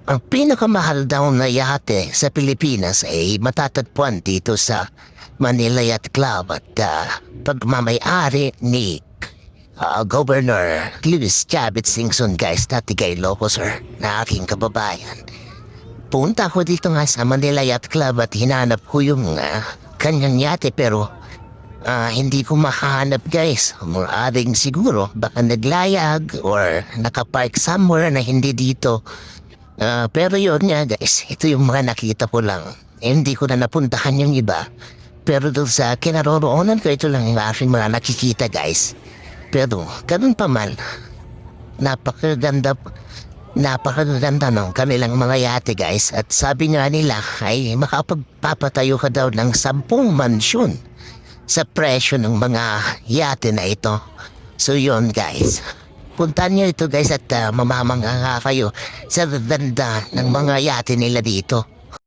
Ang pinakamahal daw na yate sa Pilipinas ay matatagpuan dito sa Manila Yacht Club at pagmamayari ni Governor Luis Chavez Singson, guys, dati kay Loco, sir, na aking kababayan. Punta ko dito nga sa Manila Yacht Club at hinanap ko yung kanyang yate, pero hindi ko mahanap, guys. Maaring siguro baka naglayag or nakapark somewhere na hindi dito. Pero yun nga, guys, ito yung mga nakita ko lang. Hindi ko na napuntahan yung iba. Pero doon sa kinaroroonan ko, ito lang yung aking mga nakikita, guys. Pero ganun pa man, napakaganda ng kanilang mga yate, guys. At sabi nga nila ay makapagpapatayo ka daw ng 10 mansyon sa presyo ng mga yate na ito. So yun, guys, puntahan nyo ito, guys, at mamamangha kayo sa ganda ng mga yate nila dito.